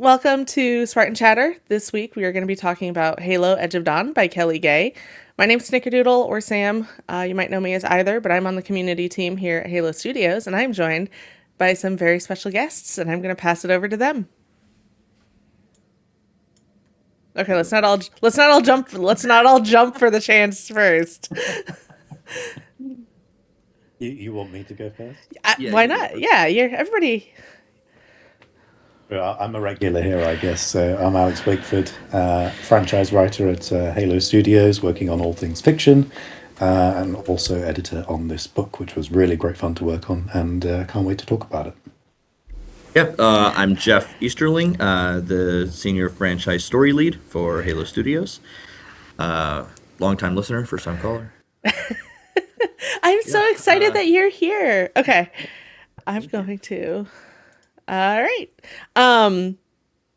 Welcome to Spartan Chatter. This week we are going to be talking about Halo Edge of Dawn by Kelly Gay. My name's Snickerdoodle or Sam. You might know me as either, but I'm on the community team here at Halo Studios, and I'm joined by some very special guests, and I'm going to pass it over to them. Okay, let's not all jump for the chance first. You want me to go first? Yeah, Why you can go not? first. Yeah, you're everybody. Well, I'm a regular here, I guess. So I'm Alex Wakeford, franchise writer at Halo Studios, working on all things fiction, and also editor on this book, which was really great fun to work on, and can't wait to talk about it. Yeah, I'm Jeff Easterling, the senior franchise story lead for Halo Studios. Longtime listener, first time caller. I'm so Yeah, excited that you're here. Okay, I'm going to. All right. Um,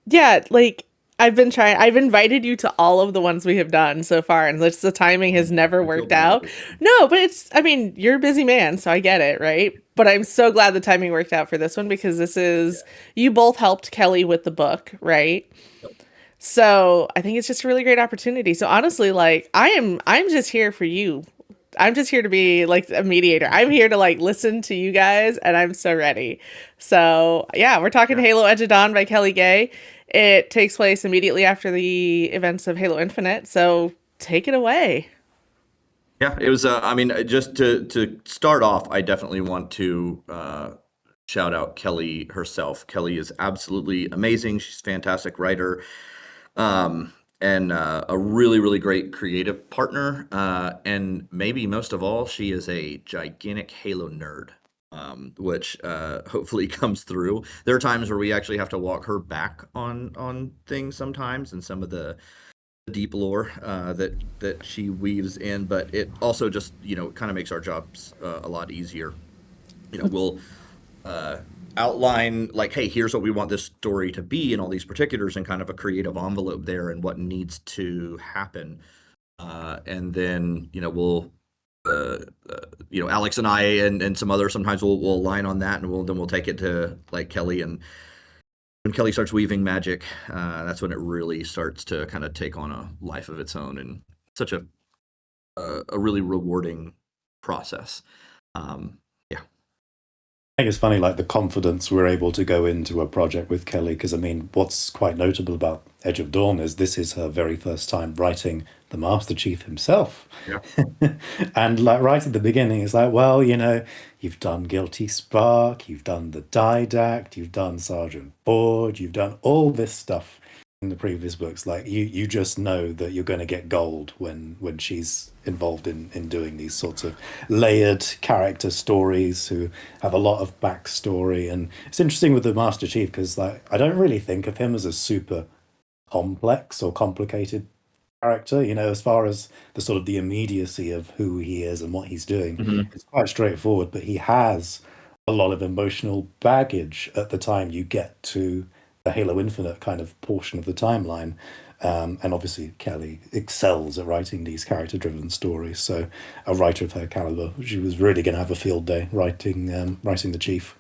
yeah, like I've invited you to all of the ones we have done so far, and the timing has never I feel worked bad out. for you. No, but I mean, you're a busy man, so I get it, right? But I'm so glad the timing worked out for this one because Yeah. you both helped Kelly with the book, right? Yep. So I think it's just a really great opportunity. So honestly, like I'm just here for you. I'm just here to be like a mediator. I'm here to like listen to you guys, and I'm so ready. So yeah, we're talking Yeah. Halo Edge of Dawn by Kelly Gay. It takes place immediately after the events of Halo Infinite. So take it away. Yeah, it was. I mean, just to start off, I definitely want to shout out Kelly herself. Kelly is absolutely amazing. She's a fantastic writer, and a really, really great creative partner. And maybe most of all, she is a gigantic Halo nerd, which hopefully comes through. There are times where we actually have to walk her back on things sometimes, and some of the deep lore that she weaves in, but it also just kind of makes our jobs a lot easier. We'll uh, outline like, hey, here's what we want this story to be, and all these particulars, and kind of a creative envelope there, and what needs to happen, and then we'll. Uh, Alex and I and some others sometimes we'll align on that, and we'll take it to like Kelly, and when Kelly starts weaving magic, that's when it really starts to kind of take on a life of its own, and such a really rewarding process. Yeah, I think it's funny, like the confidence we're able to go into a project with Kelly, because I mean, what's quite notable about Edge of Dawn is this is her very first time writing the Master Chief himself. yeah, And like right at the beginning, it's like, well, you've done Guilty Spark, you've done the Didact, you've done Sergeant Board, you've done all this stuff in the previous books. Like you just know that you're going to get gold when she's involved in doing these sorts of layered character stories who have a lot of backstory. And it's interesting with the Master Chief because like I don't really think of him as a super complex or complicated character, as far as the sort of the immediacy of who he is and what he's doing. hmm It's quite straightforward, but he has a lot of emotional baggage at the time you get to the Halo Infinite kind of portion of the timeline. And obviously, Kelly excels at writing these character-driven stories. So, a writer of her caliber, she was really going to have a field day writing the Chief.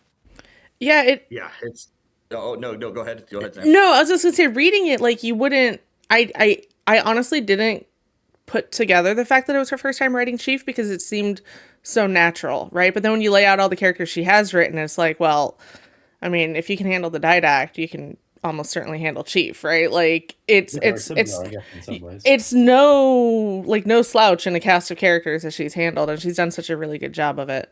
Yeah, it yeah. It's oh no, go ahead, Sam. no, I was just gonna say reading it like you wouldn't I honestly didn't put together the fact that it was her first time writing Chief because it seemed so natural, right? But then when you lay out all the characters she has written, it's like, well, I mean, if you can handle the Didact, you can almost certainly handle Chief, right? Like They're very similar, I guess, in some ways. it's no slouch in a cast of characters that she's handled, and she's done such a really good job of it.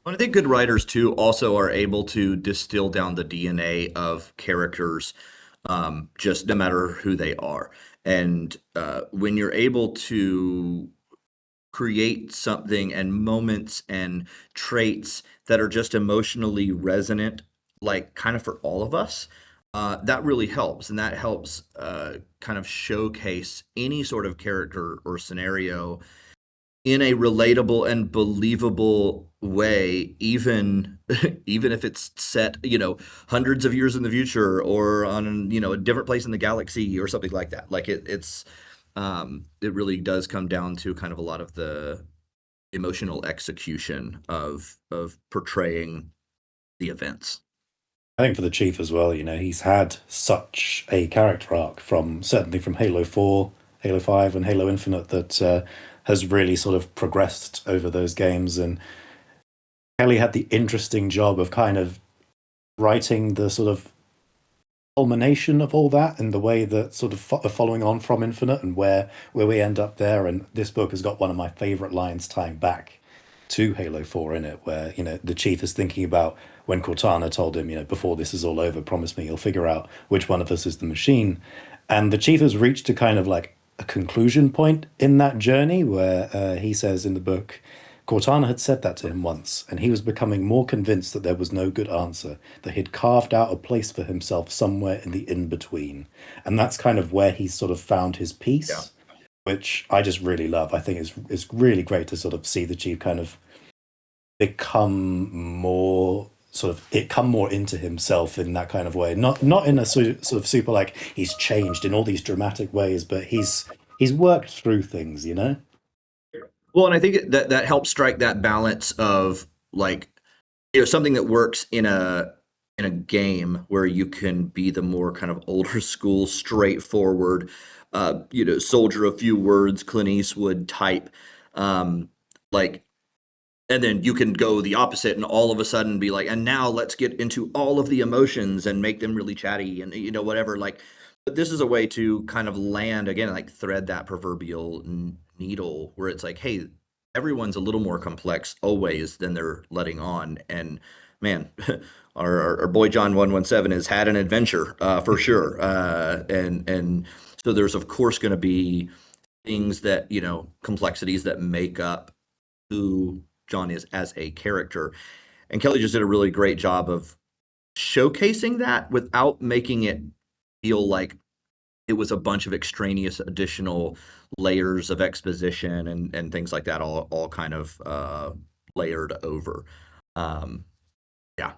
I think good writers too also are able to distill down the DNA of characters, just no matter who they are. And when you're able to create something and moments and traits that are just emotionally resonant, like kind of for all of us, that really helps. And that helps kind of showcase any sort of character or scenario in a relatable and believable way, even even if it's set hundreds of years in the future, or on a different place in the galaxy, or something like that. Like it really does come down to kind of a lot of the emotional execution of portraying the events. I think for the Chief as well, he's had such a character arc certainly from Halo 4, Halo 5, and Halo Infinite that has really sort of progressed over those games. And Kelly had the interesting job of kind of writing the sort of culmination of all that in the way that sort of following on from Infinite and where we end up there. And this book has got one of my favorite lines tying back to Halo 4 in it, where, the Chief is thinking about when Cortana told him, before this is all over, promise me you'll figure out which one of us is the machine. And the Chief has reached a kind of like a conclusion point in that journey where he says in the book, Cortana had said that to him once, and he was becoming more convinced that there was no good answer, that he'd carved out a place for himself somewhere in the in-between. And that's kind of where he's sort of found his peace, which I just really love. I think it's really great to sort of see the Chief kind of come more into himself in that kind of way. Not in a sort of super like he's changed in all these dramatic ways, but he's worked through things, Well, and I think that helps strike that balance of like, something that works in a game where you can be the more kind of older school, straightforward, soldier a few words, Clint Eastwood type, like, and then you can go the opposite and all of a sudden be like, and now let's get into all of the emotions and make them really chatty and whatever. Like, but this is a way to kind of land again, like thread that proverbial needle where it's like, hey, everyone's a little more complex always than they're letting on. And man, our boy John 117 has had an adventure for sure. And so there's of course going to be things that, complexities that make up who John is as a character. And Kelly just did a really great job of showcasing that without making it feel like it was a bunch of extraneous additional layers of exposition and things like that, all kind of layered over. Yeah.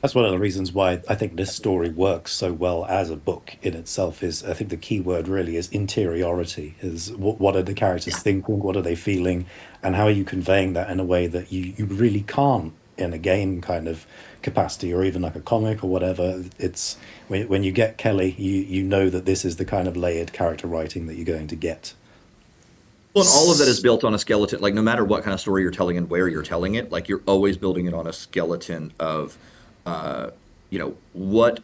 That's one of the reasons why I think this story works so well as a book in itself. Is I think the key word really is interiority. Is what are the characters thinking? What are they feeling? And how are you conveying that in a way that you really can't in a game kind of capacity or even like a comic or whatever. It's when you get Kelly, you know that this is the kind of layered character writing that you're going to get. Well, and all of that is built on a skeleton. Like no matter what kind of story you're telling and where you're telling it, like you're always building it on a skeleton of what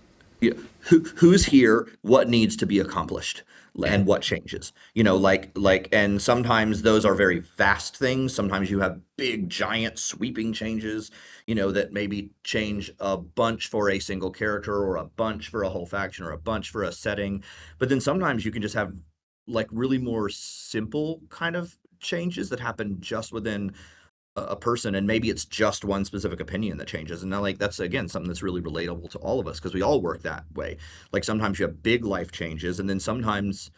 who's here, what needs to be accomplished, and what changes. And sometimes those are very vast things. Sometimes you have big, giant, sweeping changes. That maybe change a bunch for a single character, or a bunch for a whole faction, or a bunch for a setting. But then sometimes you can just have like really more simple kind of changes that happen just within a person, and maybe it's just one specific opinion that changes. And now, like, that's again something that's really relatable to all of us because we all work that way. Like sometimes you have big life changes, and then sometimes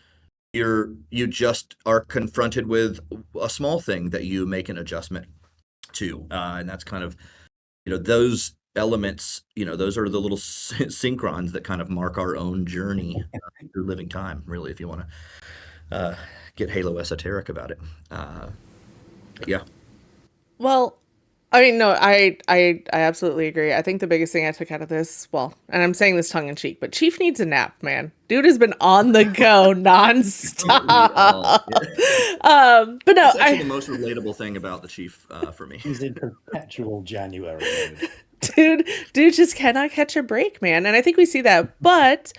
you just are confronted with a small thing that you make an adjustment to, and that's kind of those elements. Those are the little synchrons that kind of mark our own journey through living time. Really, if you want to get Halo esoteric about it, yeah. Well, I mean, no, I absolutely agree. I think the biggest thing I took out of this, well, and I'm saying this tongue in cheek, but Chief needs a nap, man. Dude has been on the go nonstop. But no, It's actually the most relatable thing about the Chief for me. He's in perpetual January mode. dude just cannot catch a break, man. And I think we see that. But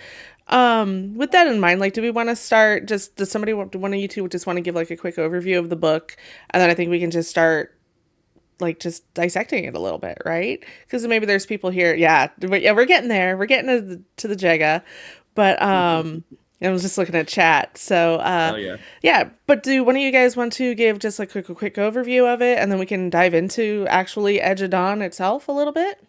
with that in mind, like, do we want to start? Does somebody, one of you two, just want to give like a quick overview of the book, and then I think we can just start like just dissecting it a little bit, right? Because maybe there's people here. Yeah, we're getting there. We're getting to the Jega, but I was just looking at chat. So yeah. But do one of you guys want to give just like a quick overview of it, and then we can dive into actually Edge of Dawn itself a little bit?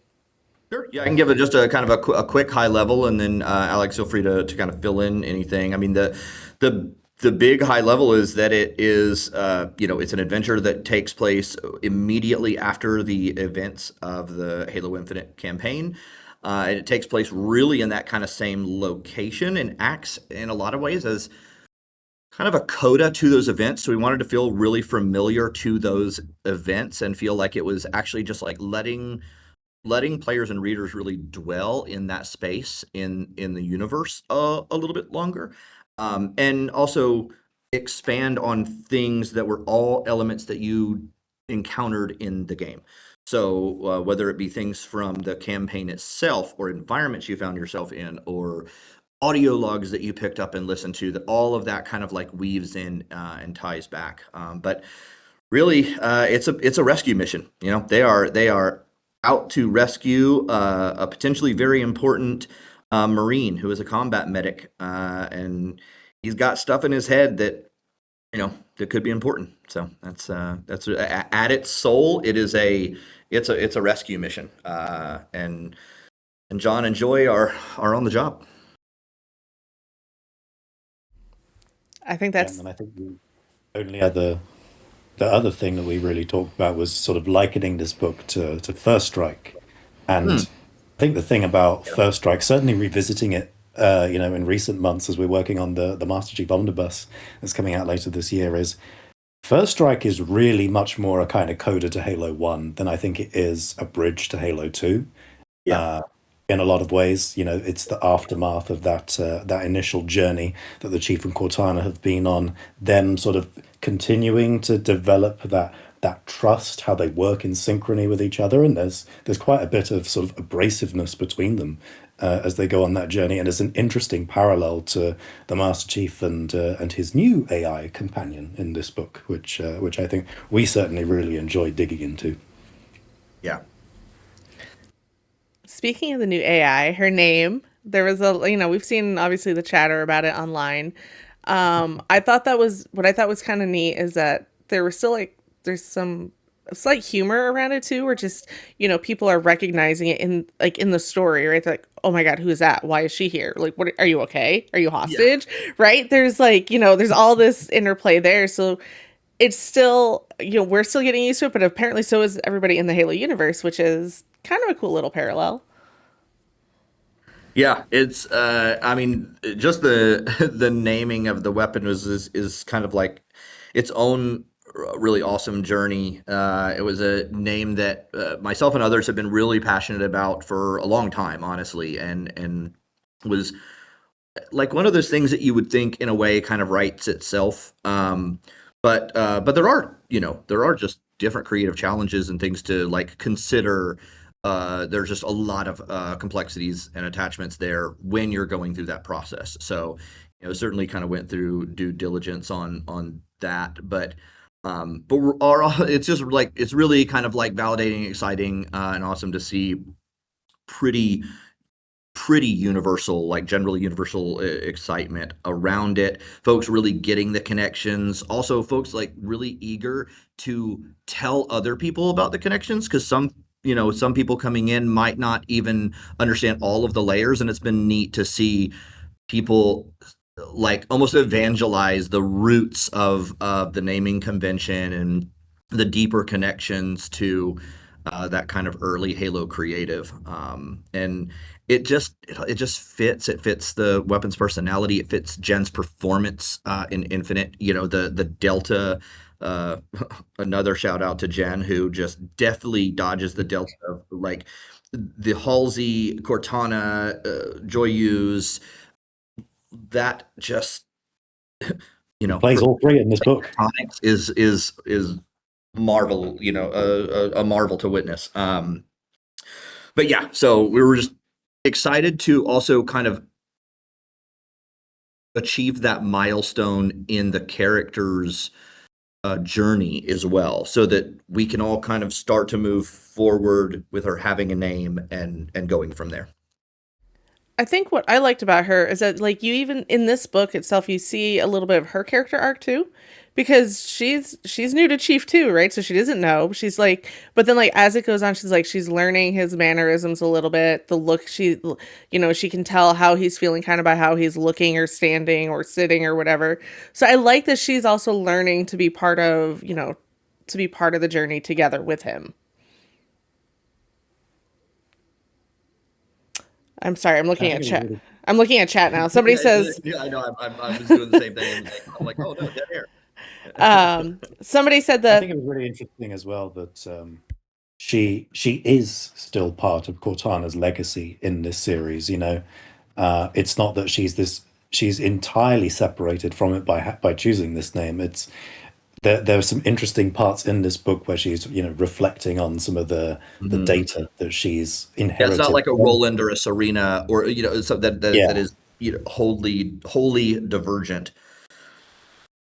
Sure. Yeah, I can give it just a kind of a quick high level, and then Alex, feel free to kind of fill in anything. I mean, the big high level is that it is, it's an adventure that takes place immediately after the events of the Halo Infinite campaign. And it takes place really in that kind of same location and acts in a lot of ways as kind of a coda to those events. So we wanted to feel really familiar to those events and feel like it was actually just like letting letting players and readers really dwell in that space in the universe a little bit longer, and also expand on things that were all elements that you encountered in the game. So whether it be things from the campaign itself or environments you found yourself in or audio logs that you picked up and listened to, that all of that kind of like weaves in and ties back. But really, it's a rescue mission. You know, they are out to rescue a potentially very important Marine who is a combat medic, and he's got stuff in his head that that could be important. So that's at its soul, it's a rescue mission, and John and Joy are on the job. I think Yeah, that's and I think the only the other thing that we really talked about was sort of likening this book to First Strike. Hmm. And I think the thing about First Strike, certainly revisiting it, in recent months as we're working on the Master Chief Omnibus that's coming out later this year, is First Strike is really much more a kind of coda to Halo 1 than I think it is a bridge to Halo 2. Yeah. Uh, in a lot of ways, it's the aftermath of that initial journey that the Chief and Cortana have been on, them sort of continuing to develop that trust, how they work in synchrony with each other, and there's quite a bit of sort of abrasiveness between them as they go on that journey, and it's an interesting parallel to the Master Chief and his new AI companion in this book, which I think we certainly really enjoyed digging into. Yeah. speaking of the new AI, her name, there was we've seen obviously the chatter about it online. I thought that was what I thought was kind of neat is that there were still there's some slight humor around it too, where just, people are recognizing it in the story, right? They're like, oh my God, who is that? Why is she here? Like, what, are you okay? Are you Yeah. hostage? Right? There's there's all this interplay there. So it's still, we're still getting used to it, but apparently so is everybody in the Halo universe, which is kind of a cool little parallel. Yeah, it's I mean, just the the naming of the weapon is kind of like its own really awesome journey. It was a name that myself and others have been really passionate about for a long time, honestly, and was like one of those things that you would think in a way kind of writes itself. But there are just different creative challenges and things to like consider. There's just a lot of complexities and attachments there when you're going through that process. So, certainly kind of went through due diligence on that, but it's just like it's really kind of like validating, exciting, and awesome to see pretty pretty universal, like generally universal excitement around it. Folks really getting the connections. Also, folks like really eager to tell other people about the connections because some people coming in might not even understand all of the layers, and it's been neat to see people like almost evangelize the roots of the naming convention and the deeper connections to that kind of early Halo creative. And it just fits. It fits the weapon's personality. It fits Jen's performance in Infinite. The Delta. Uh, Another shout out to Jen, who just definitely dodges the Delta of like the Halsey, Cortana, Joyeuse. That just He plays her all three in this book. tonics is marvel. A marvel to witness. But yeah, so we were just excited to also kind of achieve that milestone in the character's journey as well, so that we can all kind of start to move forward with her having a name and going from there. I think what I liked about her is that, like, you even in this book itself, you see a little bit of her character arc too, because she's new to Chief too, right? So she doesn't know. She's like, but then like as it goes on, she's learning his mannerisms a little bit. The look she can tell how he's feeling kind of by how he's looking or standing or sitting or whatever. So I like that she's also learning to be part of the journey together with him. I'm sorry, I'm I looking think at it was chat. really I'm looking at chat now. Somebody Yeah, says yeah, I know. I was doing the same thing. I'm like, oh no, dead air. somebody said I that think it was really interesting as well that she is still part of Cortana's legacy in this series. It's not that she's entirely separated from it by choosing this name. It's there are some interesting parts in this book where she's reflecting on some of the Mhm. data that she's Yeah, it's not inherited like a from. Roland or a Serena or so that Yeah. is wholly divergent.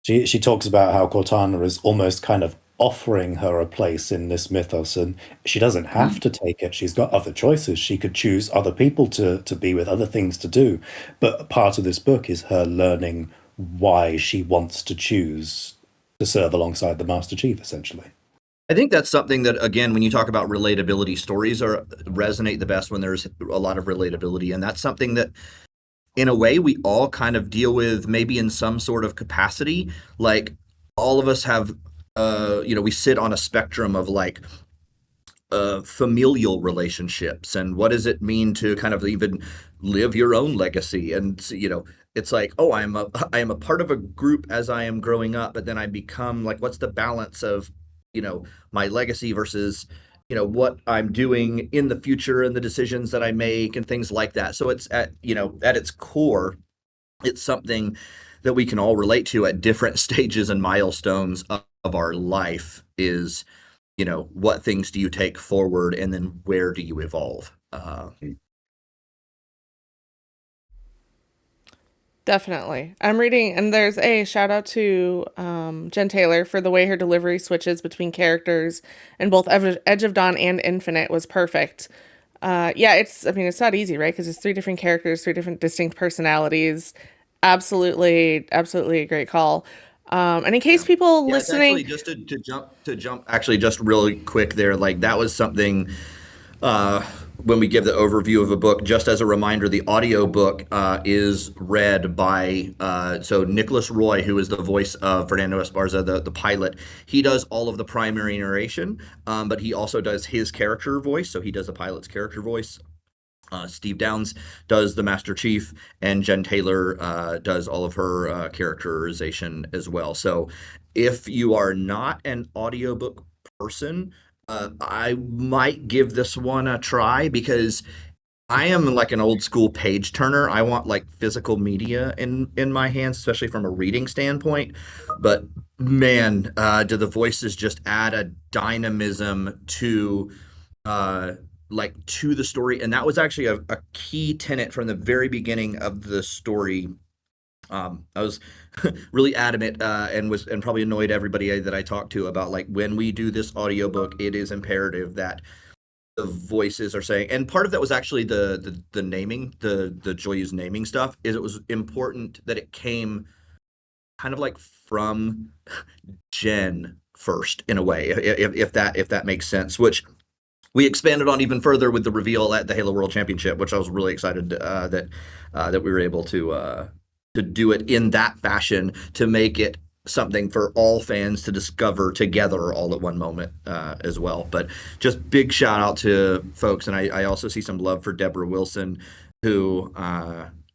She talks about how Cortana is almost kind of offering her a place in this mythos, and she doesn't have to take it. She's got other choices. She could choose other people to be with, other things to do. But part of this book is her learning why she wants to choose to serve alongside the Master Chief, essentially. I think that's something that, again, when you talk about relatability, stories resonate the best when there's a lot of relatability, and that's something that, in a way, we all kind of deal with, maybe in some sort of capacity. Like, all of us have, we sit on a spectrum of like familial relationships, and what does it mean to kind of even live your own legacy. And it's like, oh, I am a part of a group as I am growing up, but then I become like, what's the balance of my legacy versus what I'm doing in the future and the decisions that I make and things like that. So it's at its core, it's something that we can all relate to at different stages and milestones of our life. Is what things do you take forward, and then where do you evolve? Definitely. I'm reading, and there's a shout out to Jen Taylor for the way her delivery switches between characters in both Edge of Dawn and Infinite was perfect. Yeah, it's not easy, right? Because it's three different characters, three different distinct personalities. Absolutely, absolutely a great call. And in case Yeah. people Yeah, it's actually listening, just to jump actually just really quick there. Like, that was something uh, when we give the overview of a book, just as a reminder, the audio book is read by so Nicholas Roy, who is the voice of Fernando Esparza, the pilot. He does all of the primary narration, but he also does his character voice. So he does the pilot's character voice. Steve Downs does the Master Chief, and Jen Taylor does all of her characterization as well. So if you are not an audiobook person, I might give this one a try, because I am like an old school page turner. I want like physical media in my hands, especially from a reading standpoint. But man, do the voices just add a dynamism to uh to the story. And that was actually a key tenet from the very beginning of the story. I was really adamant, and probably annoyed everybody that I talked to about, like, when we do this audiobook, it is imperative that the voices are saying. And part of that was actually the naming, the Joyeuse naming stuff. Is it was important that it came kind of like from Jen first, in a way, if that makes sense, which we expanded on even further with the reveal at the Halo World Championship, which I was really excited that we were able to do it in that fashion, to make it something for all fans to discover together all at one moment as well. But just big shout out to folks, and I also see some love for Deborah Wilson, who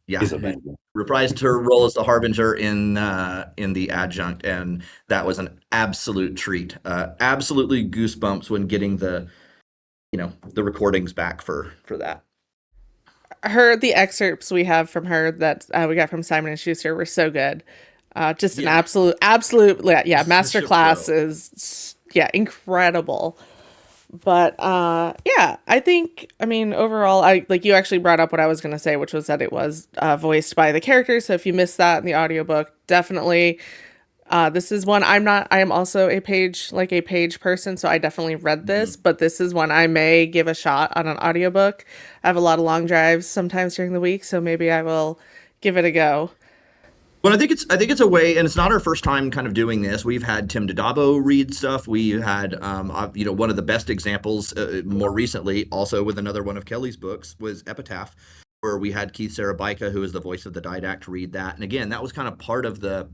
Is amazing. reprised her role as the Harbinger in the adjunct, and that was an absolute treat. Absolutely goosebumps when getting the recordings back for that. the excerpts we have from her that we got from Simon and Schuster were so good. Just an Yeah. absolute, yeah, Such a masterclass pro. is, yeah, incredible. But yeah, I mean, overall, I like you actually brought up what I was going to say, which was that it was voiced by the characters. So if you missed that in the audiobook, definitely this is one I am also a page person, so I definitely read this, Mhm. but this is one I may give a shot on an audiobook. I have a lot of long drives sometimes during the week, so maybe I will give it a go. Well, I think it's a way, and it's not our first time kind of doing this. We've had Tim Dadabo read stuff. We had one of the best examples more recently, also with another one of Kelly's books, was Epitaph, where we had Keith Sarabaika, who is the voice of the Didact, read that. And again, that was kind of part of the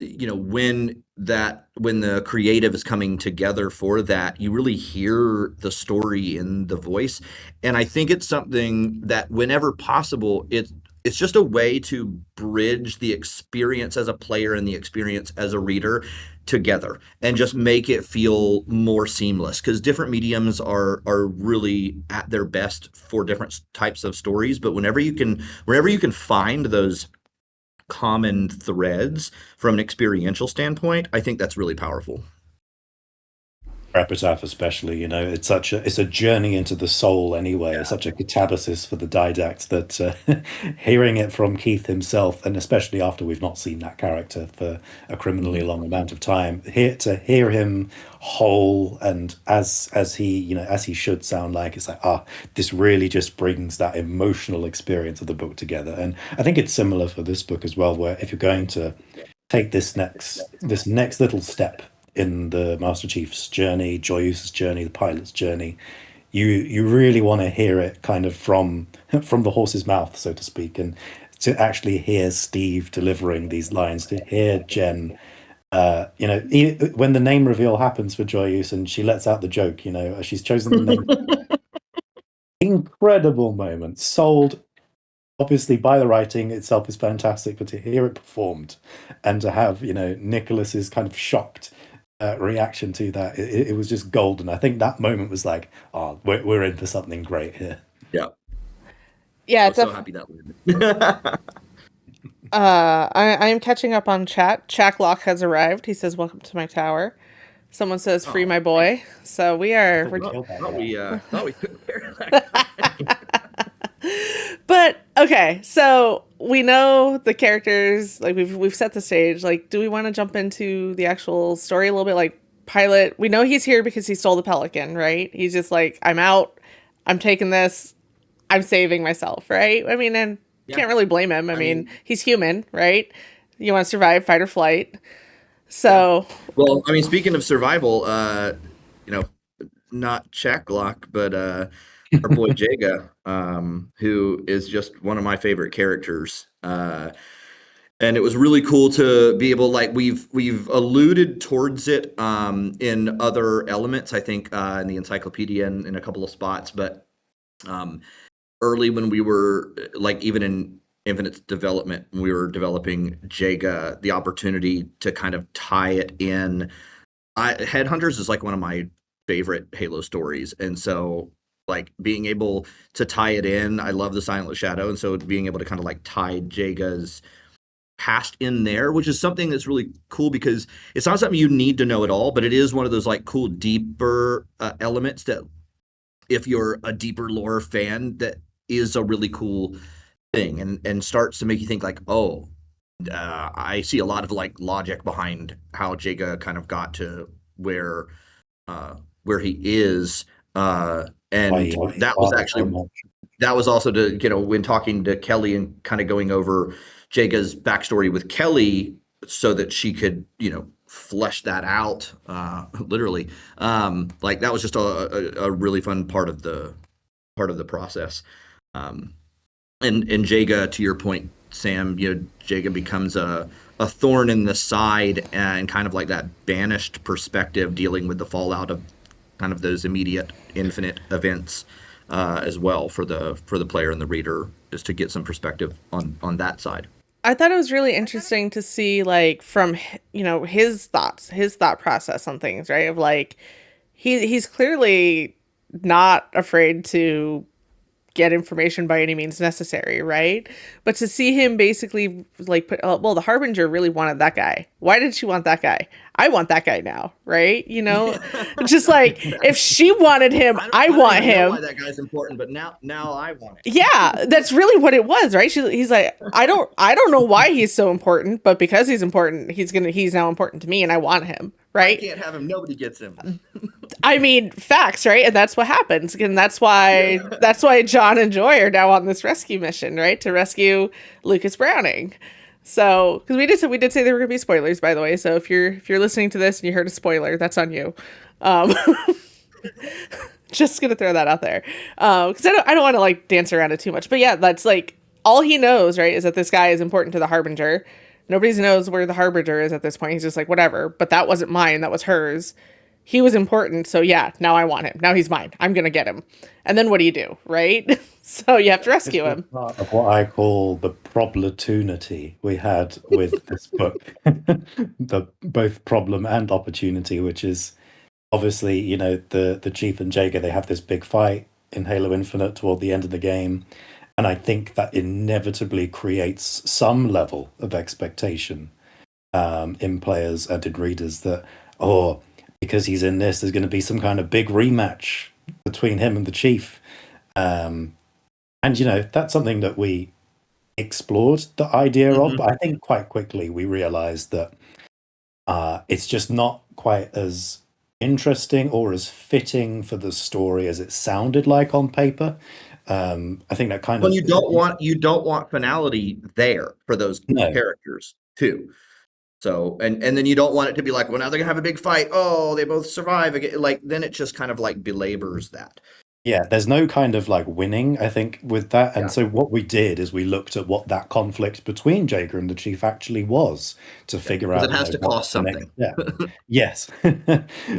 when the creative is coming together for that, you really hear the story in the voice. And I think it's something that, whenever possible, it's just a way to bridge the experience as a player and the experience as a reader together and just make it feel more seamless, because different mediums are really at their best for different types of stories. But whenever you can find those common threads from an experiential standpoint, I think that's really powerful. Epitaph especially, it's a journey into the soul anyway. It's such a catabasis for the didact that hearing it from Keith himself, and especially after we've not seen that character for a criminally long amount of time, to hear him whole and as he should sound like, it's like, this really just brings that emotional experience of the book together. And I think it's similar for this book as well, where if you're going to take this next little step in the Master Chief's journey, Joyeuse's journey, the pilot's journey, you really want to hear it kind of from the horse's mouth, so to speak, and to actually hear Steve delivering these lines, to hear Jen, when the name reveal happens for Joyeuse and she lets out the joke, she's chosen the name. Incredible moment, sold. Obviously, by the writing itself is fantastic, but to hear it performed and to have, Nicholas's kind of shocked reaction to that, it was just golden. I think that moment was like, we're in for something great here. Yeah, I'm so happy that win. I am catching up on chat. Chacklock has arrived. He says, "Welcome to my tower." Someone says, "Free my boy." So we are. Thought we couldn't care that. But okay, so we know the characters, like we've set the stage. Like, do we want to jump into the actual story a little bit? Like, Pilot, we know he's here because he stole the Pelican, right? He's just like, I'm out, I'm taking this, I'm saving myself, right? I mean, and can't really blame him. I mean, he's human, right? You want to survive, fight or flight. So, well, I mean, speaking of survival, not Chacklock, but our boy Jega, who is just one of my favorite characters. And it was really cool to be able, like, we've alluded towards it in other elements, I think, in the encyclopedia and in a couple of spots. But early when we were, like, even in Infinite's development, when we were developing Jega, the opportunity to kind of tie it in. Headhunters is like one of my favorite Halo stories. And so, like, being able to tie it in, I love the Silent Shadow. And so being able to kind of like tie Jega's past in there, which is something that's really cool, because it's not something you need to know at all, but it is one of those like cool, deeper elements that if you're a deeper lore fan, that is a really cool thing, and starts to make you think like, I see a lot of like logic behind how Jega kind of got to where he is. And that was also to, when talking to Kelly and kind of going over Jega's backstory with Kelly so that she could, flesh that out, literally. Like, that was just a really fun part of the process. And Jega, to your point, Sam, Jega becomes a thorn in the side, and kind of like that Banished perspective, dealing with the fallout of kind of those immediate Infinite events, as well, for the player and the reader, is to get some perspective on that side. I thought it was really interesting to see, like, from, his thought process on things, right? Of like, he's clearly not afraid to get information by any means necessary, right? But to see him basically like the Harbinger really wanted that guy. Why did she want that guy? I want that guy now, right? Just like, if she wanted him, I want him. Know why that guy's important, but now I want it. Yeah, that's really what it was, right? He's like, I don't know why he's so important, but because he's important, he's now important to me, and I want him, right? I can't have him. Nobody gets him. I mean, facts, right? And that's what happens, and that's why John and Joy are now on this rescue mission, right? To rescue Lucas Browning. So, because we did say there were going to be spoilers, by the way. So if you're listening to this and you heard a spoiler, that's on you. Just gonna throw that out there, because I don't want to like dance around it too much. But yeah, that's like all he knows, right? Is that this guy is important to the Harbinger. Nobody knows where the Harbinger is at this point. He's just like, whatever. But that wasn't mine. That was hers. He was important. So yeah, now I want him. Now he's mine. I'm gonna get him. And then what do you do, right? So you have to This rescue was him. part of what I call the problemtunity we had with this book. The both problem and opportunity, which is obviously, the Chief and Jaeger, they have this big fight in Halo Infinite toward the end of the game. And I think that inevitably creates some level of expectation in players and in readers that, oh, because he's in this, there's going to be some kind of big rematch between him and the Chief. And that's something that we explored the idea of, but I think quite quickly we realized that it's just not quite as interesting or as fitting for the story as it sounded like on paper. I think that kind Well, of you don't want finality there for those no, characters too. So and then you don't want it to be like, well, now they're gonna have a big fight. Oh, they both survive again. Like then it just kind of like belabors that. yeah, there's no kind of like winning, I think, with that. And Yeah, so what we did is we looked at what that conflict between Jaeger and the Chief actually was to yeah, figure because out, it has to what's cost the next something. step. Yes.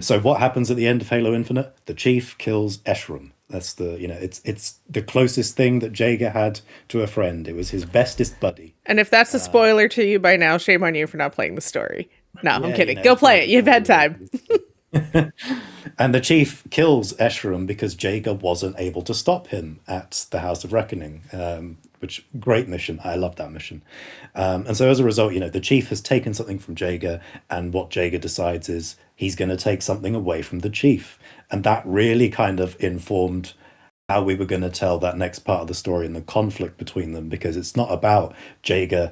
So what happens at the end of Halo Infinite? The Chief kills Escharum. That's it's the closest thing that Jaeger had to a friend. It was his bestest buddy. And if that's a spoiler to you by now, shame on you for not playing the story. No, I'm Yeah, kidding. Go it's one play of it. the You've had early time. releases. And the Chief kills Escharum because Jaeger wasn't able to stop him at the House of Reckoning, which great mission. I love that mission. And so as a result, the Chief has taken something from Jaeger, and what Jaeger decides is he's going to take something away from the Chief. And that really kind of informed how we were going to tell that next part of the story and the conflict between them, because it's not about Jaeger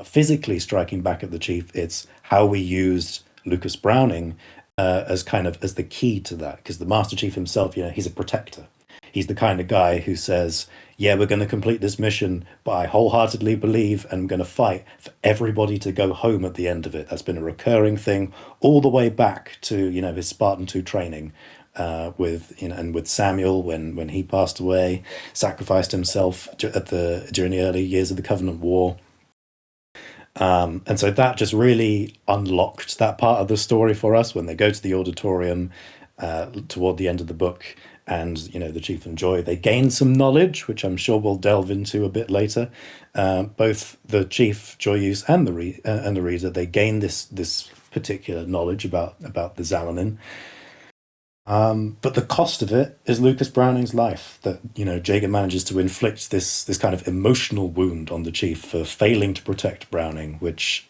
physically striking back at the Chief. It's how we used Lucas Browning as kind of as the key to that, because the Master Chief himself, he's a protector. He's the kind of guy who says, yeah, we're going to complete this mission, but I wholeheartedly believe and I'm going to fight for everybody to go home at the end of it. That's been a recurring thing all the way back to, his Spartan 2 training with, and with Samuel when he passed away, sacrificed himself during the early years of the Covenant War. And so that just really unlocked that part of the story for us when they go to the auditorium toward the end of the book, and the Chief and Joy, they gain some knowledge, which I'm sure we'll delve into a bit later. Both the Chief, Joyeuse, and the reader, they gain this particular knowledge about the Xalanin. But the cost of it is Lucas Browning's life. That Jaeger manages to inflict this kind of emotional wound on the Chief for failing to protect Browning, which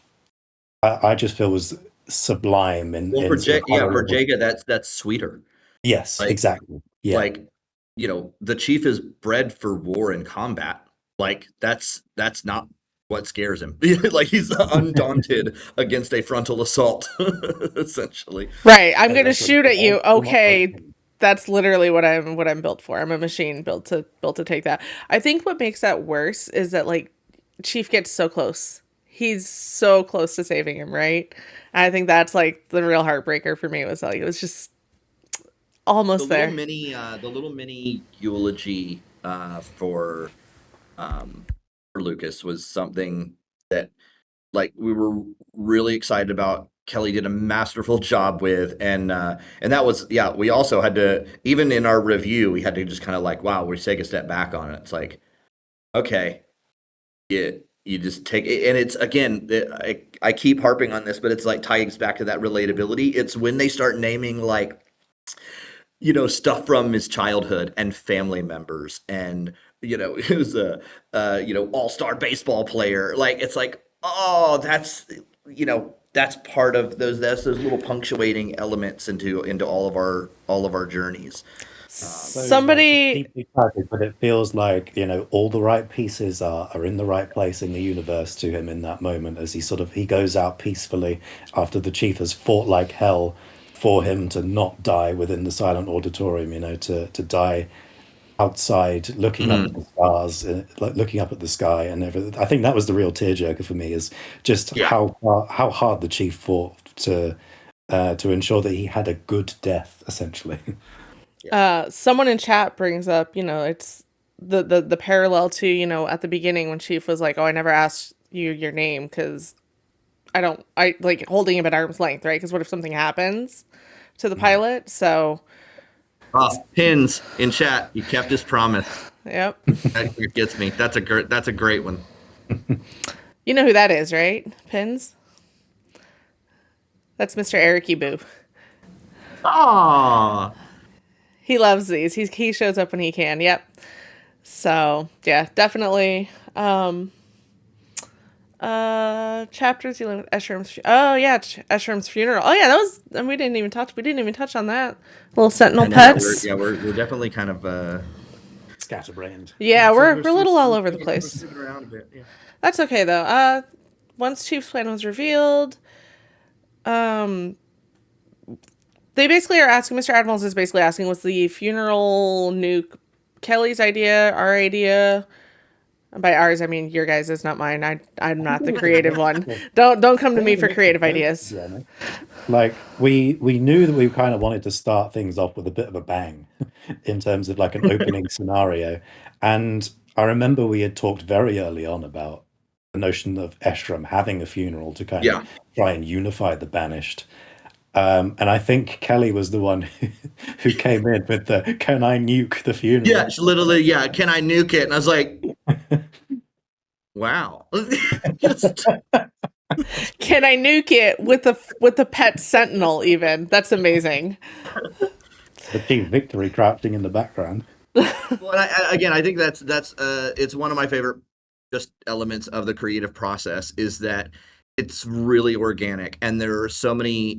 I just feel was sublime Well, for in sort of For honorable. Jega, that's sweeter. Yes, Like exactly. Yeah, like the Chief is bred for war and combat. Like that's not what scares him. Like he's undaunted against a frontal assault, essentially. Right. I'm going to exactly. shoot at you. Okay. Open. That's literally what I'm built for. I'm a machine built to take that. I think what makes that worse is that like Chief gets so close. He's so close to saving him, right? And I think that's like the real heartbreaker for me. It was just almost there. The little mini eulogy for Lucas was something that like we were really excited about. Kelly did a masterful job with, and that was we also had to, even in our review, we had to just kind of like, wow, we take a step back on it. It's like, okay, you just take it, and it's again, I keep harping on this, but it's like ties back to that relatability. It's when they start naming like stuff from his childhood and family members, and he was a all-star baseball player. Like it's like, oh, that's part of that's those little punctuating elements into all of our journeys. So like it's Somebody deeply tragic, but it feels like all the right pieces are in the right place in the universe to him in that moment, as he goes out peacefully after the Chief has fought like hell for him to not die within the silent auditorium, to die outside looking up at the stars, like looking up at the sky and everything. I think that was the real tearjerker for me, is just Yeah. how hard the Chief fought to ensure that he had a good death, essentially. someone in chat brings up, it's the parallel to, at the beginning when Chief was like, "Oh, I never asked you your name because I like holding him at arm's length, right? Because what if something happens to the pilot?" So Pins in chat. He kept his promise. Yep. That gets me. That's a great one. You know who that is, right? Pins? That's Mr. Ericy Boo. Ah, He loves these. He shows up when he can. Yep. So yeah, definitely. Chapters dealing with Escharum. Oh yeah, Escharum funeral. Oh yeah, that was. And we didn't even touch on that. Little sentinel I know. pets. We're definitely kind of Scatterbrained. Yeah, so we're a little all over the we're place. skipping around a bit. Yeah. That's okay though. Once Chief's plan was revealed, um, they basically are asking. Mr. Admirals is basically asking, was the funeral nuke Kelly's idea, our idea? By ours, I mean your guys' is not mine. I'm not the creative one. Don't come to me for creative ideas. Like we knew that we kind of wanted to start things off with a bit of a bang in terms of like an opening scenario. And I remember we had talked very early on about the notion of Escharum having a funeral to kind Yeah. of try and unify the Banished. And I think Kelly was the one who came in with the "Can I nuke the funeral?" Yeah, it's literally, yeah, can I nuke it? And I was like, wow. Just, Can I nuke it with the pet sentinel? Even that's amazing. The Chief Victory crouching in the background. well, and again, I think that's it's one of my favorite just elements of the creative process is that it's really organic and there are so many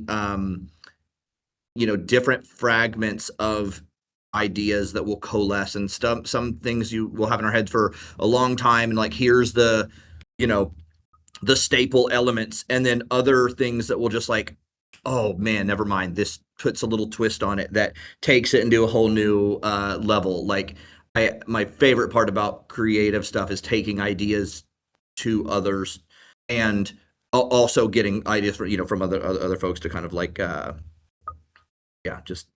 different fragments of ideas that will coalesce and stuff. Some things you will have in our heads for a long time, and like here's the you know the staple elements, and then other things that will just like, oh man, never mind, this puts a little twist on it that takes it into a whole new level. Like my favorite part about creative stuff is taking ideas to others and also getting ideas from other folks to kind of like just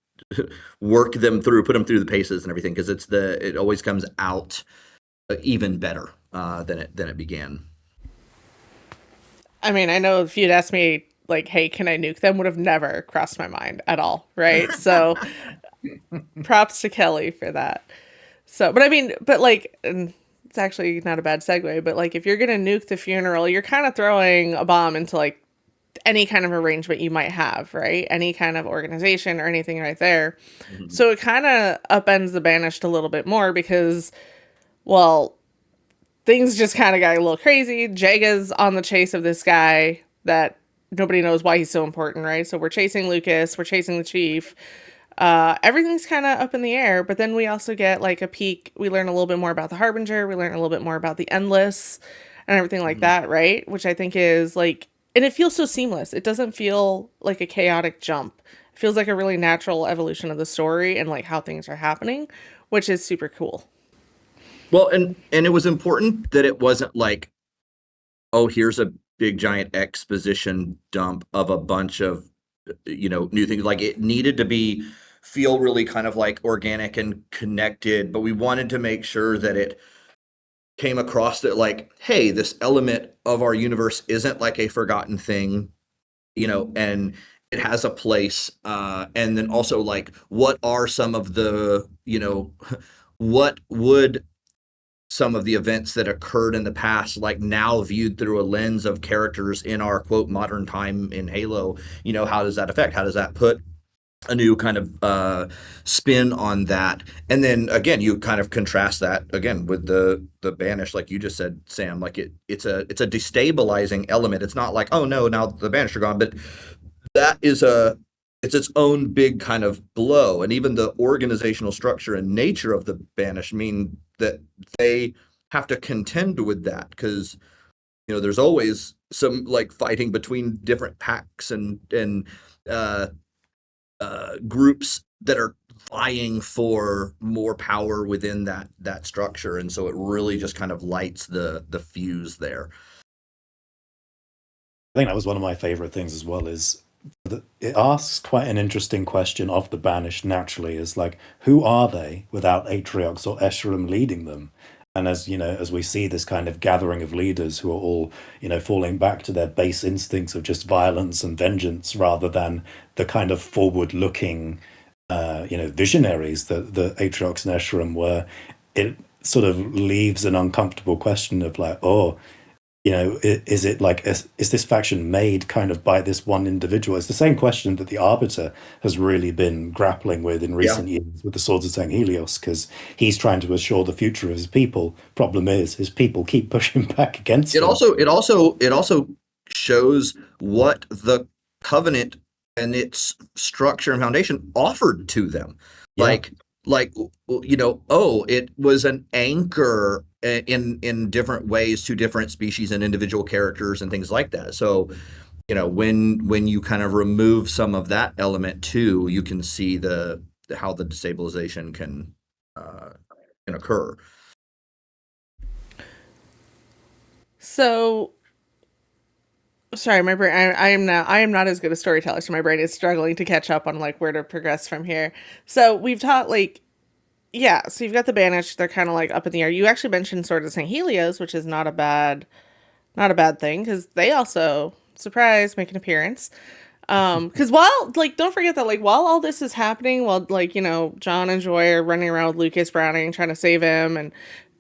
work them through, put them through the paces and everything, because it always comes out even better than it began. I mean, I know if you'd asked me like, "Hey, can I nuke them?" would have never crossed my mind at all, right? So, props to Kelly for that. So, but I mean, but like, and it's actually not a bad segue, but like, if you're gonna nuke the funeral, you're kind of throwing a bomb into like any kind of arrangement you might have, right? Any kind of organization or anything right there. Mm-hmm. So it kind of upends the Banished a little bit more because, well, things just kind of got a little crazy. Jega's on the chase of this guy that nobody knows why he's so important, right? So we're chasing Lucas, we're chasing the Chief. Everything's kind of up in the air, but then we also get like a peek. We learn a little bit more about the Harbinger. We learn a little bit more about the Endless and everything like that, right? Which I think is like, and it feels so seamless. It doesn't feel like a chaotic jump. It feels like a really natural evolution of the story and like how things are happening, which is super cool. Well, and it was important that it wasn't like, oh, here's a big giant exposition dump of a bunch of new things. Like it needed to feel really kind of like organic and connected, but we wanted to make sure that it came across that like, hey, this element of our universe isn't like a forgotten thing, and it has a place. And then also like, what are some of the, what would some of the events that occurred in the past, like now viewed through a lens of characters in our quote modern time in Halo, how does that affect? How does that put a new kind of spin on that? And then again, you kind of contrast that again with the Banished, like you just said, Sam. Like it's a destabilizing element. It's not like, oh no, now the Banished are gone, but that is it's its own big kind of blow. And even the organizational structure and nature of the Banished mean that they have to contend with that, because there's always some like fighting between different packs and groups that are vying for more power within that structure, and so it really just kind of lights the fuse there. I think that was one of my favorite things as well, is that it asks quite an interesting question of the Banished naturally, is like, who are they without Atriox or Escharum leading them? And as as we see this kind of gathering of leaders who are all, falling back to their base instincts of just violence and vengeance rather than the kind of forward-looking, visionaries that the Atriox and Escharum were, sort of leaves an uncomfortable question of like, oh, you know, is it like, is this faction made kind of by this one individual? It's the same question that the Arbiter has really been grappling with in Yeah. recent years with the Swords of St. Helios, because he's trying to assure the future of his people. Problem is, his people keep pushing back against It him. also shows what the Covenant and its structure and foundation offered to them. Yeah. Like you know, oh, it was an anchor in different ways to different species and individual characters and things like that. So, you know, when you kind of remove some of that element too, you can see how the destabilization can occur. So sorry, my brain. I am not as good a storyteller, so my brain is struggling to catch up on like where to progress from here. So we've taught like, yeah. So you've got the Banished. They're kind of like up in the air. You actually mentioned Swords of St. Helios, which is not a bad thing because they also surprise make an appearance. Because while like don't forget that like while all this is happening, while like you know John and Joy are running around with Lucas Browning trying to save him and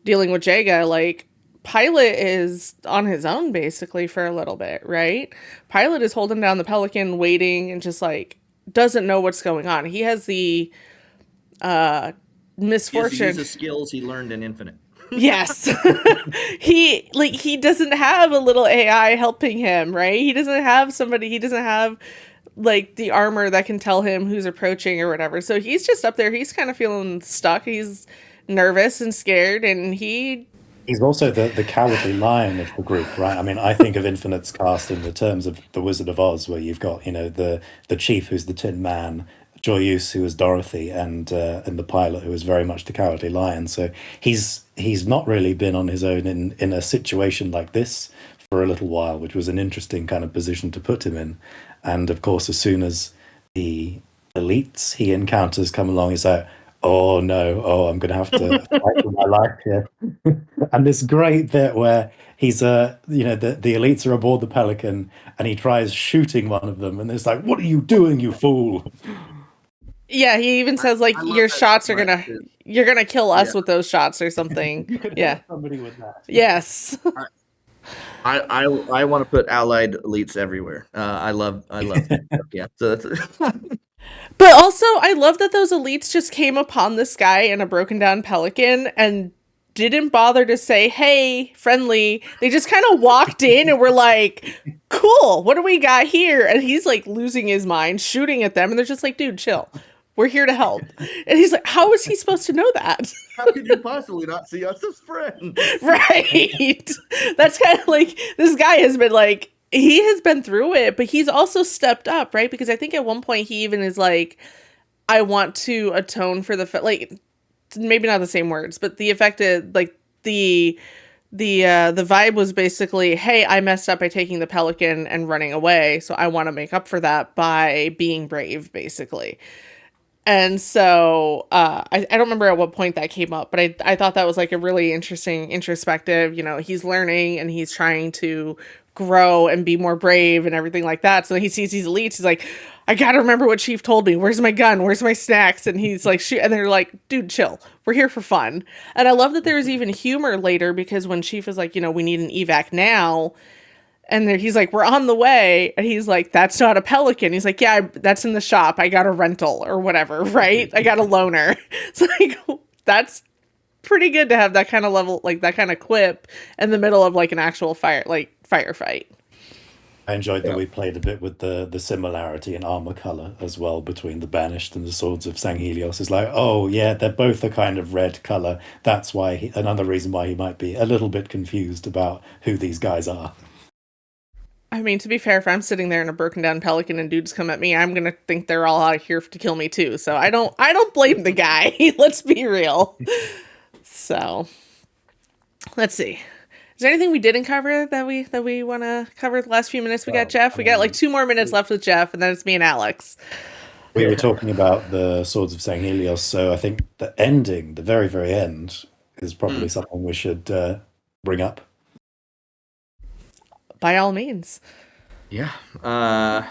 dealing with Jega, like Pilot is on his own basically for a little bit, right? Pilot is holding down the Pelican, waiting and just like doesn't know what's going on. He has the He misfortune. uses skills he learned in Infinite. Yes. He doesn't have a little AI helping him, right? He doesn't have like the armor that can tell him who's approaching or whatever. So he's just up there. He's kind of feeling stuck. He's nervous and scared and He's also the cowardly lion of the group, right? I mean, I think of Infinite's cast in the terms of the Wizard of Oz, where you've got, you know, the chief who's the Tin Man, Joyeuse who is Dorothy, and the pilot who is very much the cowardly lion. So he's not really been on his own in a situation like this for a little while, which was an interesting kind of position to put him in. And of course, as soon as the elites he encounters come along, he's like, oh no, oh, I'm going to have to fight for my life here. And this great bit where he's you know, the elites are aboard the Pelican and he tries shooting one of them and it's like, what are you doing, you fool? yeah, he even says like I love your that shots so are much. you're gonna kill us Yeah. with those shots or something. You could Yeah. hurt somebody with that. Yes. I want to put allied elites everywhere. I love yeah. So that's But also, I love that those elites just came upon this guy in a broken down Pelican and didn't bother to say, hey, friendly. They just kind of walked in and were like, cool, what do we got here? And he's like losing his mind, shooting at them. And they're just like, dude, chill. We're here to help. And he's like, how is he supposed to know that? how could you possibly not see us as friends? Right. That's kind of like this guy has been like, he has been through it, but he's also stepped up, right? Because I think at one point he even is like, I want to atone for like maybe not the same words, but the affected like the vibe was basically, hey, I messed up by taking the Pelican and running away, so I want to make up for that by being brave, basically. And so I don't remember at what point that came up, but I thought that was like a really interesting introspective, you know, he's learning and he's trying to grow and be more brave and everything like that. So he sees these elites, he's like, I gotta remember what Chief told me. Where's my gun? Where's my snacks? And he's like, shoot. And they're like, dude, chill. We're here for fun. And I love that there was even humor later because when Chief is like, you know, we need an evac now. And he's like, we're on the way. And he's like, that's not a Pelican. He's like, yeah, that's in the shop. I got a rental or whatever, right? I got a loaner. It's like, that's pretty good to have that kind of level, like that kind of quip in the middle of like an actual firefight. I enjoyed that we played a bit with the similarity in armor color as well between the Banished and the Swords of St. Helios. It's like, oh yeah, they're both a kind of red color. That's why another reason why he might be a little bit confused about who these guys are. I mean, to be fair, if I'm sitting there in a broken down Pelican and dudes come at me, I'm gonna think they're all out here to kill me too. So I don't blame the guy. Let's be real. So let's see. Is there anything we didn't cover that we want to cover the last few minutes? We got Jeff. We got like 2 more minutes left with Jeff, and then it's me and Alex. We were talking about the Swords of St. Helios, so I think the ending, the very, very end, is probably something we should bring up. By all means. Yeah. I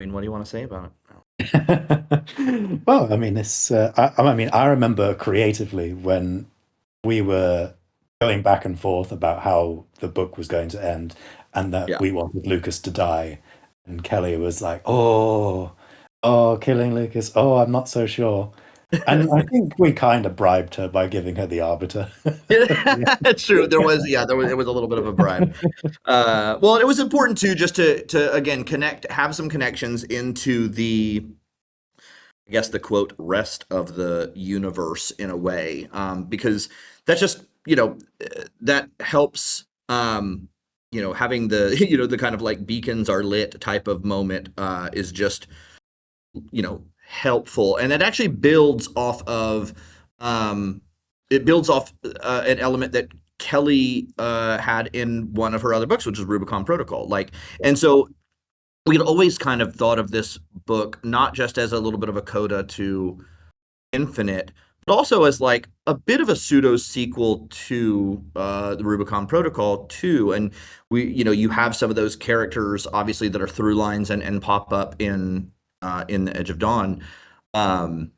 mean, what do you want to say about it? Well, I mean, I remember creatively when we were going back and forth about how the book was going to end, and that Yeah. we wanted Lucas to die. And Kelly was like, killing Lucas. Oh, I'm not so sure. And I think we kind of bribed her by giving her the Arbiter. It's true. There was it was a little bit of a bribe. Well, it was important too, just to again have some connections into the, I guess, the quote rest of the universe in a way, because that's just, that helps, having the the kind of like beacons are lit type of moment is just, helpful, and it actually builds off of, an element that Kelly had in one of her other books, which is Rubicon Protocol. And so we had always kind of thought of this book not just as a little bit of a coda to Infinite, but also as like a bit of a pseudo sequel to the Rubicon Protocol too. And you have some of those characters obviously that are through lines and pop up in the Edge of Dawn. And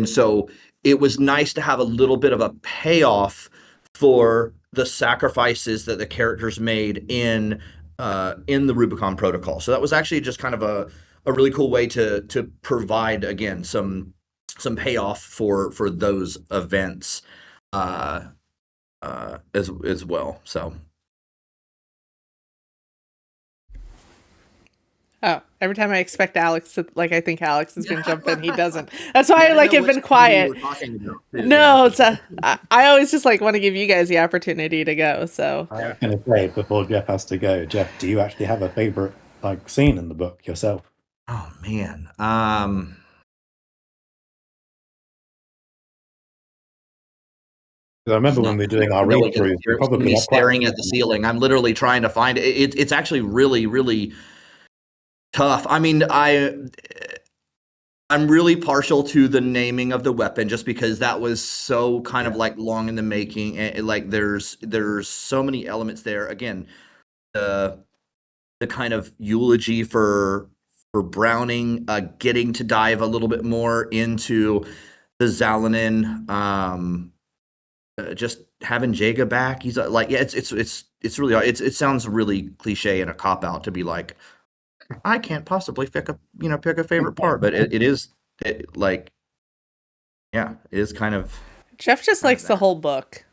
so it was nice to have a little bit of a payoff for the sacrifices that the characters made in the Rubicon Protocol. So that was actually just kind of a really cool way to provide again some payoff for those events as well. So. Oh, every time I expect Alex to, I think Alex is going to jump in, he doesn't. That's why I have been quiet. No, it's I always just want to give you guys the opportunity to go. So I was going to say, before Jeff has to go, Jeff, do you actually have a favorite scene in the book yourself? Oh man. I remember when we were doing our read-throughs, you're probably staring at the ceiling. I'm literally trying to find it. It's actually really, really tough. I mean, I'm really partial to the naming of the weapon just because that was so kind of long in the making. And there's so many elements there. Again, the kind of eulogy for Browning, getting to dive a little bit more into the Zalanin, just having Jega back. He's it's really hard. It sounds really cliche and a cop out to be like, I can't possibly pick a favorite part, but it is it is kind of. Jeff just likes the whole book.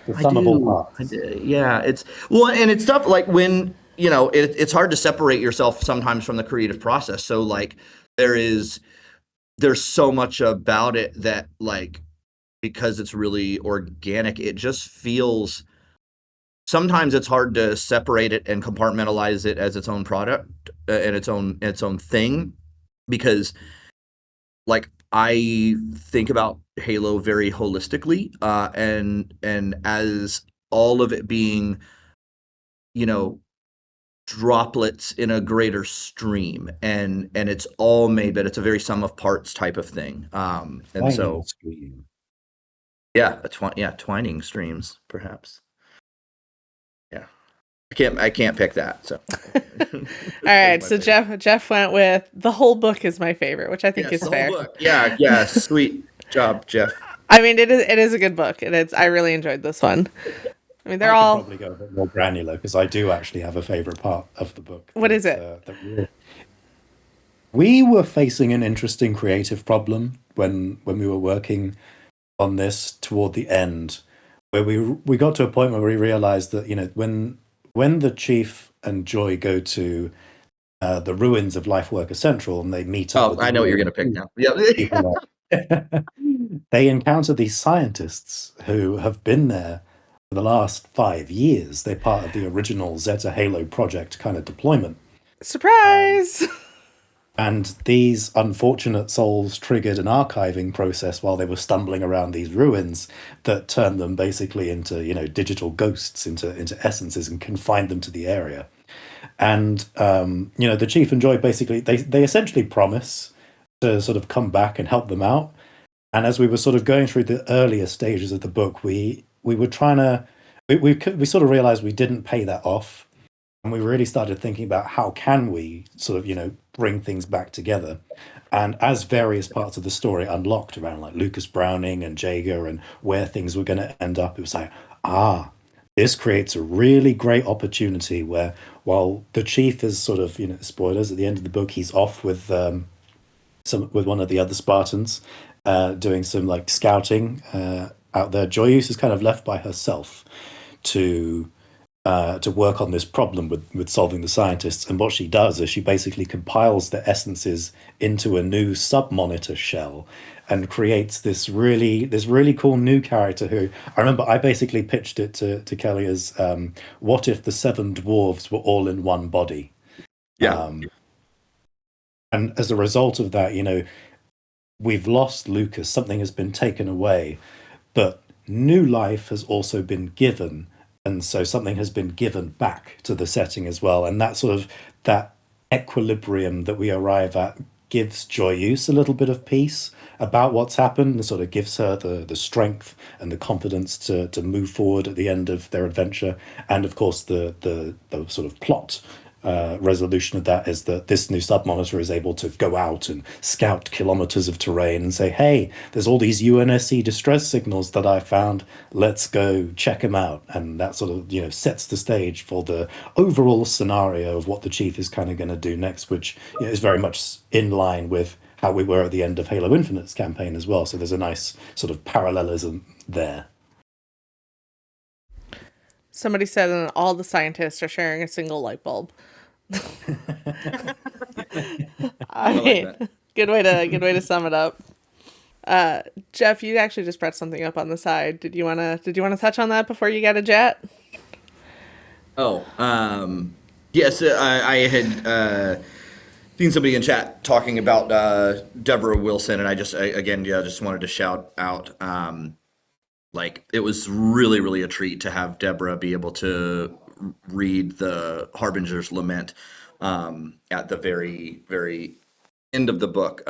The sum of all parts. Yeah, it's and it's tough when it's hard to separate yourself sometimes from the creative process. So there's so much about it that because it's really organic, it just feels. Sometimes it's hard to separate it and compartmentalize it as its own product and its own thing, because I think about Halo very holistically, and as all of it being, droplets in a greater stream, and it's all made, but it's a very sum of parts type of thing. And twining so, stream. Twining streams, perhaps. Yeah, I can't pick that. So, all right. So Jeff went with the whole book is my favorite, which I think is fair. Yeah, sweet job, Jeff. I mean, it is a good book, and I really enjoyed this one. I mean, they're all probably go a bit more granular because I do actually have a favorite part of the book. What is it? We were facing an interesting creative problem when we were working on this toward the end, where we got to a point where we realized that when the Chief and Joy go to the ruins of Life Worker Central and they meet up. I know what you're going to pick now. Yeah. They encounter these scientists who have been there for the last 5 years. They're part of the original Zeta Halo project kind of deployment. Surprise! And these unfortunate souls triggered an archiving process while they were stumbling around these ruins that turned them basically into, digital ghosts, into essences, and confined them to the area. And, the Chief and Joy basically, they essentially promise to sort of come back and help them out. And as we were sort of going through the earlier stages of the book, we were trying to, we sort of realized we didn't pay that off. And we really started thinking about how can we sort of, bring things back together. And as various parts of the story unlocked around like Lucas Browning and Jega and where things were going to end up, it was like, this creates a really great opportunity where while the chief is sort of, spoilers at the end of the book, he's off with with one of the other Spartans, doing some like scouting out there. Joyeuse is kind of left by herself to work on this problem with solving the scientists. And what she does is she basically compiles the essences into a new sub-monitor shell and creates this really cool new character who I remember I basically pitched it to Kelly as what if the seven dwarves were all in one body? Yeah. And as a result of that, we've lost Lucas, something has been taken away, but new life has also been given. And so something has been given back to the setting as well. And that sort of that equilibrium that we arrive at gives Joyeuse a little bit of peace about what's happened and sort of gives her the strength and the confidence to move forward at the end of their adventure. And of course, the sort of plot resolution of that is that this new sub-monitor is able to go out and scout kilometers of terrain and say, hey, there's all these UNSC distress signals that I found. Let's go check them out. And that sort of, sets the stage for the overall scenario of what the chief is kind of going to do next, which is very much in line with how we were at the end of Halo Infinite's campaign as well. So there's a nice sort of parallelism there. Somebody said that all the scientists are sharing a single light bulb. I mean, good way to sum it up. Jeff, you actually just brought something up on the side. Did you wanna touch on that before you got a jet? Oh, yes, I had seen somebody in chat talking about Deborah Wilson, and I just wanted to shout out. Like, it was really, really a treat to have Deborah be able to read the Harbinger's Lament at the very, very end of the book.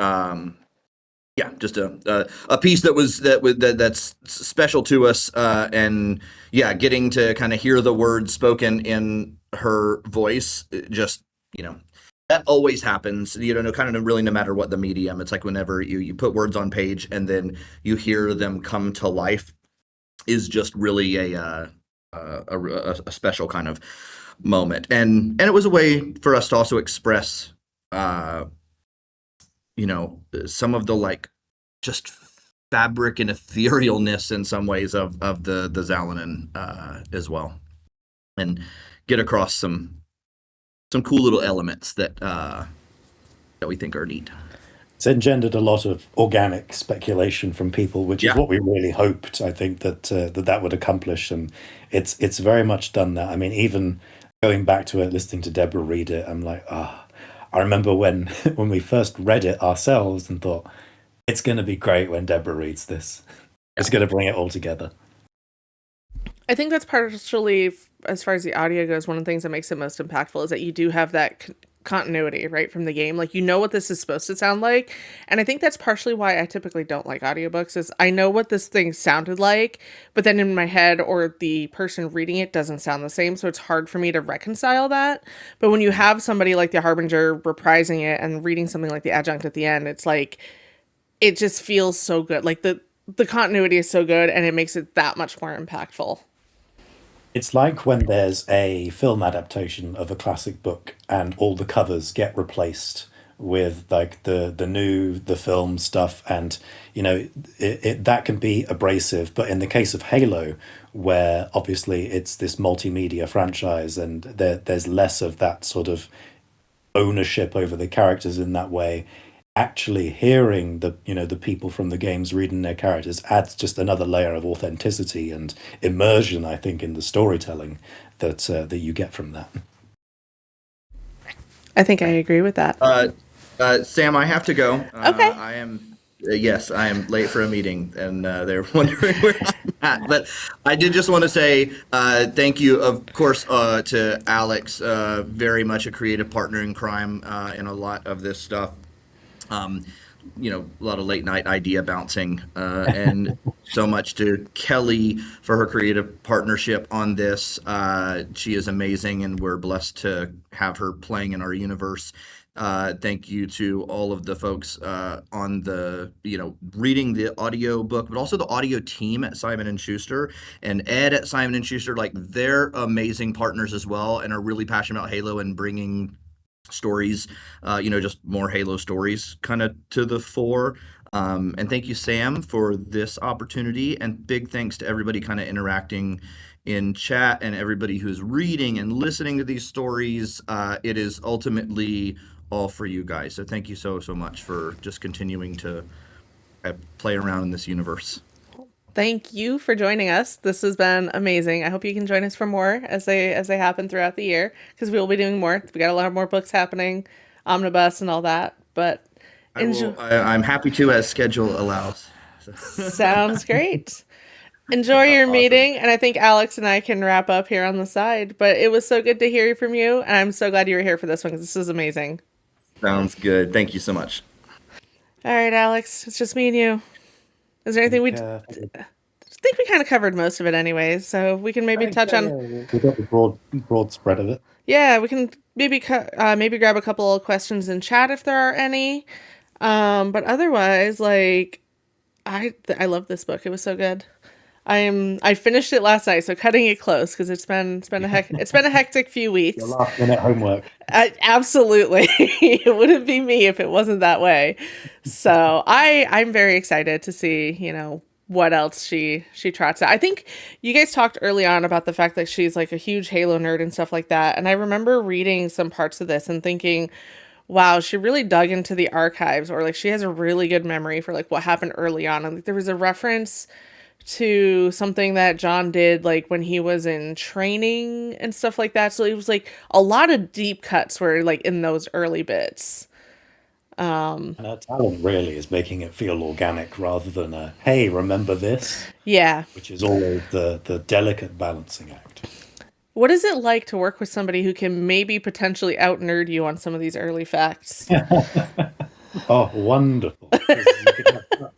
Just a piece that's special to us, and getting to kind of hear the words spoken in her voice, just that always happens. Kind of really no matter what the medium. It's like whenever you put words on page and then you hear them come to life, is just really a special kind of moment, and it was a way for us to also express, some of the like just fabric and etherealness in some ways of the Zalanen as well, and get across some cool little elements that we think are neat. It's engendered a lot of organic speculation from people, which is what we really hoped. I think that would accomplish, and it's very much done that. I mean, even going back to it, listening to Deborah read it, I'm like, I remember when we first read it ourselves and thought, it's going to be great when Deborah reads this. It's going to bring it all together. I think that's partially, as far as the audio goes, one of the things that makes it most impactful is that you do have that continuity, right, from the game. Like, what this is supposed to sound like. And I think that's partially why I typically don't like audiobooks, is I know what this thing sounded like, but then in my head or the person reading it doesn't sound the same. So it's hard for me to reconcile that. But when you have somebody like the Harbinger reprising it and reading something like the adjunct at the end, it's like, it just feels so good. Like the continuity is so good, and it makes it that much more impactful. It's like when there's a film adaptation of a classic book and all the covers get replaced with like the film stuff, and that can be abrasive. But in the case of Halo, where obviously it's this multimedia franchise and there's less of that sort of ownership over the characters in that way, actually hearing the people from the games reading their characters adds just another layer of authenticity and immersion, I think, in the storytelling that you get from that. I think I agree with that. Sam, I have to go. Okay. I am late for a meeting, and they're wondering where I'm at. But I did just want to say thank you, of course, to Alex, very much a creative partner in crime in a lot of this stuff. A lot of late night idea bouncing, and so much to Kelly for her creative partnership on this. She is amazing, and we're blessed to have her playing in our universe. Thank you to all of the folks on the, reading the audio book, but also the audio team at Simon & Schuster and Ed at Simon & Schuster. Like, they're amazing partners as well and are really passionate about Halo and bringing stories, just more Halo stories kind of to the fore. And thank you, Sam, for this opportunity. And big thanks to everybody kind of interacting in chat and everybody who's reading and listening to these stories. It is ultimately all for you guys. So thank you so much for just continuing to play around in this universe. Thank you for joining us. This has been amazing. I hope you can join us for more as they happen throughout the year, because we will be doing more. We got a lot more books happening, omnibus and all that. But I'm happy to, as schedule allows. Sounds great. Enjoy your Awesome. meeting, and I think Alex and I can wrap up here on the side. But it was so good to hear from you, and I'm so glad you were here for this one, because this is amazing. Sounds good. Thank you so much. All right, Alex, it's just me and you. Is there anything I think we kind of covered most of it anyways, so we can maybe touch on... We got the broad spread of it. Yeah, we can maybe grab a couple of questions in chat if there are any. But otherwise, like, I love this book. It was so good. I finished it last night, so cutting it close, because it's been a hectic few weeks. Your last minute homework. Absolutely. It wouldn't be me if it wasn't that way. So I'm very excited to see, what else she trots out. I think you guys talked early on about the fact that she's like a huge Halo nerd and stuff like that. And I remember reading some parts of this and thinking, wow, she really dug into the archives, or like she has a really good memory for like what happened early on. And like, there was a reference to something that John did like when he was in training and stuff like that. So it was like a lot of deep cuts were like in those early bits. And her talent really is making it feel organic rather than a, hey, remember this? Yeah. Which is always the delicate balancing act. What is it like to work with somebody who can maybe potentially out-nerd you on some of these early facts? Oh, wonderful. You can have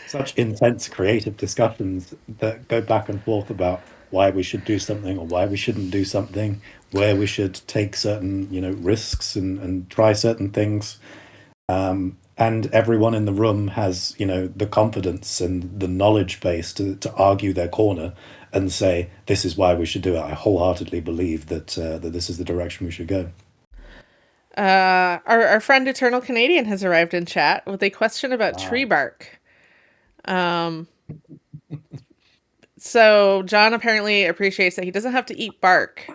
such intense creative discussions that go back and forth about why we should do something or why we shouldn't do something, where we should take certain, risks and try certain things. And everyone in the room has, the confidence and the knowledge base to argue their corner and say, this is why we should do it. I wholeheartedly believe that this is the direction we should go. Our friend Eternal Canadian has arrived in chat with a question about tree bark. So John apparently appreciates that he doesn't have to eat bark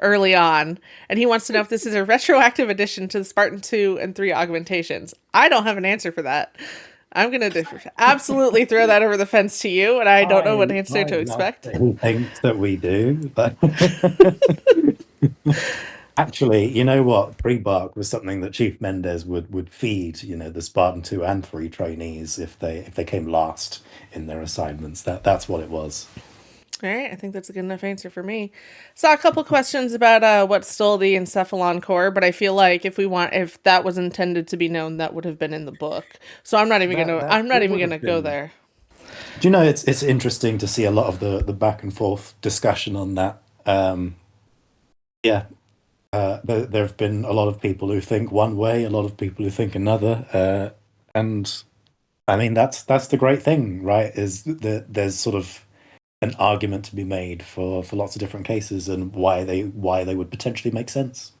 early on, and he wants to know if this is a retroactive addition to the Spartan 2 and 3 augmentations. I don't have an answer for that. I'm going to absolutely throw that over the fence to you, and I don't know what answer to expect. He thinks that we do, but actually, you know what? Tree bark was something that Chief Mendez would feed, the Spartan 2 and 3 trainees if they came last in their assignments. That's what it was. All right, I think that's a good enough answer for me. Saw a couple questions about what stole the encephalon core, but I feel like if that was intended to be known, that would have been in the book. So I'm not even gonna go there. Do you know it's interesting to see a lot of the back and forth discussion on that. There have been a lot of people who think one way, a lot of people who think another, and I mean that's the great thing, right? Is that there's sort of an argument to be made for lots of different cases and why they would potentially make sense.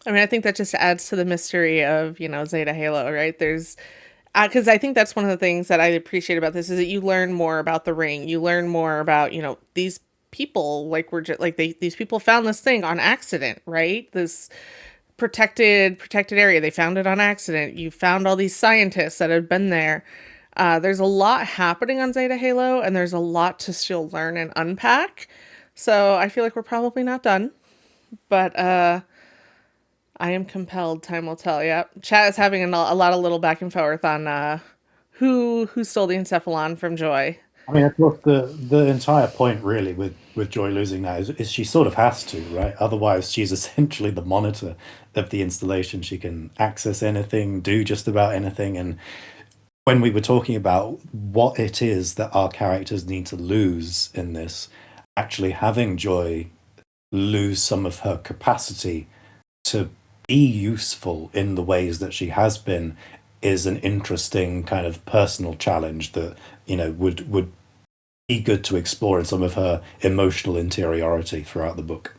I mean, I think that just adds to the mystery of, Zeta Halo, right? There's, because I think that's one of the things that I appreciate about this is that you learn more about the ring. You learn more about, these people, like these people found this thing on accident, right? This protected area. They found it on accident. You found all these scientists that had been there. There's a lot happening on Zeta Halo, and there's a lot to still learn and unpack. So I feel like we're probably not done, but I am compelled. Time will tell. Yeah, chat is having a lot of little back and forth on who stole the encephalon from Joy. I mean, of course, the entire point really with Joy losing that is she sort of has to, right? Otherwise, she's essentially the monitor of the installation. She can access anything, do just about anything, and when we were talking about what it is that our characters need to lose in this, actually having Joy lose some of her capacity to be useful in the ways that she has been is an interesting kind of personal challenge that, would be good to explore in some of her emotional interiority throughout the book.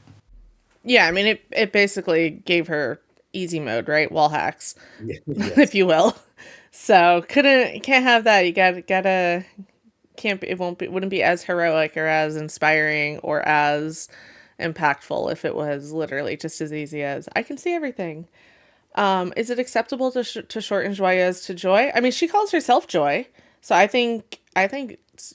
Yeah, I mean, it basically gave her easy mode, right? Wall hacks, Yes. if you will. So can't have that. You gotta can't be, it won't be wouldn't be as heroic or as inspiring or as impactful if it was literally just as easy as I can see everything. Is it acceptable to shorten Joyeuse to Joy? I mean, she calls herself Joy, so I think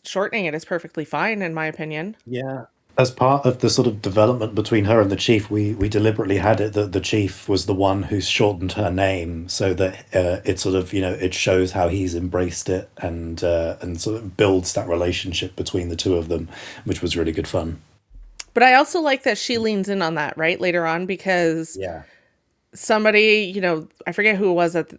shortening it is perfectly fine in my opinion. Yeah. As part of the sort of development between her and the chief, we deliberately had it that the chief was the one who's shortened her name so that it sort of, it shows how he's embraced it and sort of builds that relationship between the two of them, which was really good fun. But I also like that she leans in on that, right, later on, because Yeah. somebody, I forget who it was that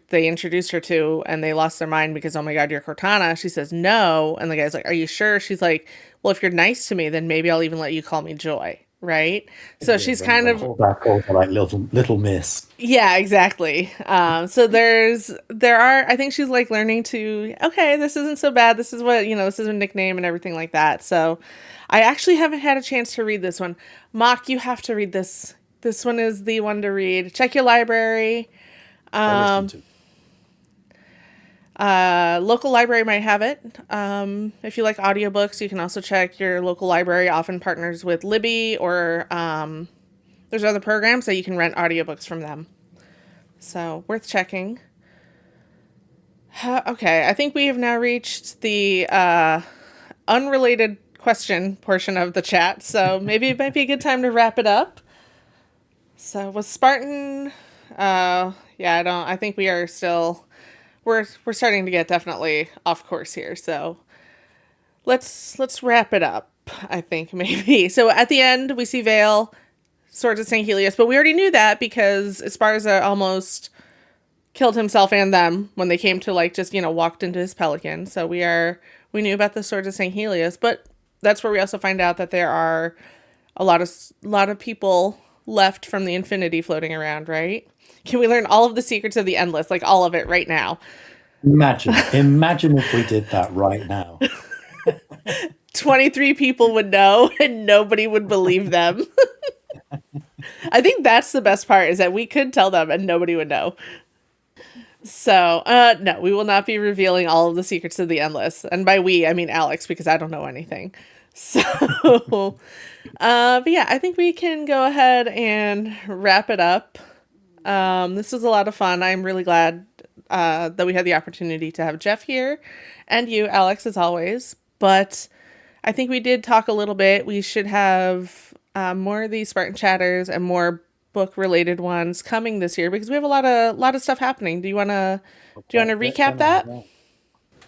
they introduced her to, and they lost their mind because, oh my God, you're Cortana. She says no. And the guy's like, are you sure? She's like, well, if you're nice to me, then maybe I'll even let you call me Joy. Right. So she's kind When of, Hallback calls her like little miss. yeah, exactly. So I think she's like learning to, okay, this isn't so bad. This is what, this is a nickname and everything like that. So I actually haven't had a chance to read this one. Mock, you have to read this. This one is the one to read. Check your library. I listened to. Local library might have it. If you like audiobooks, you can also check your local library. Often partners with Libby or there's other programs that you can rent audiobooks from them. So worth checking. Okay, I think we have now reached the unrelated question portion of the chat. So maybe it might be a good time to wrap it up. So was Spartan? Yeah, I think we are still. We're starting to get definitely off course here. So let's wrap it up. I think maybe. So at the end we see Vale, Swords of St. Helios, but we already knew that because Esparza almost killed himself and them when they came to just walked into his pelican. So we knew about the Swords of St. Helios, but that's where we also find out that there are a lot of people left from the Infinity floating around, right? Can we learn all of the secrets of the Endless, like all of it right now? Imagine if we did that right now. 23 people would know and nobody would believe them. I think that's the best part, is that we could tell them and nobody would know. So, no, we will not be revealing all of the secrets of the Endless. And by we, I mean Alex, because I don't know anything. So, but yeah, I think we can go ahead and wrap it up. This was a lot of fun. I'm really glad that we had the opportunity to have Jeff here and you, Alex, as always. But I think we did talk a little bit. We should have more of these Spartan chatters and more book-related ones coming this year because we have a lot of stuff happening. Do you wanna recap that?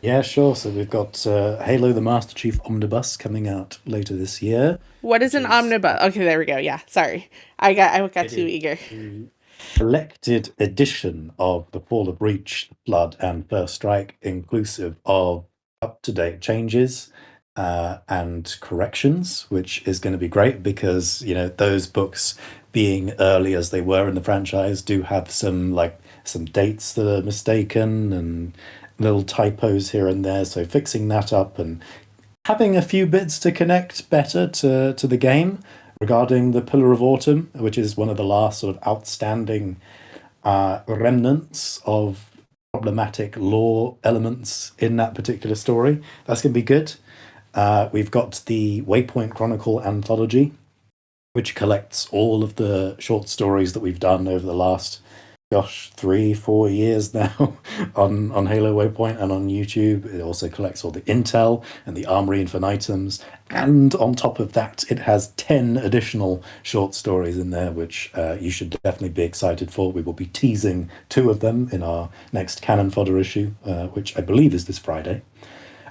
Yeah, sure. So we've got Halo the Master Chief Omnibus coming out later this year. What is an omnibus? Okay, there we go. Yeah, sorry. I got too eager. Collected edition of The Fall of Breach, Blood, and First Strike, inclusive of up-to-date changes and corrections, which is going to be great because, those books, being early as they were in the franchise, do have some dates that are mistaken and little typos here and there. So fixing that up and having a few bits to connect better to the game regarding the Pillar of Autumn, which is one of the last sort of outstanding remnants of problematic lore elements in that particular story. That's going to be good. We've got the Waypoint Chronicle anthology, which collects all of the short stories that we've done over the last 3-4 years now on Halo Waypoint and on YouTube. It also collects all the intel and the Armory Infinitums, and on top of that it has 10 additional short stories in there, which you should definitely be excited for. We will be teasing 2 of them in our next Cannon Fodder issue, which I believe is this Friday.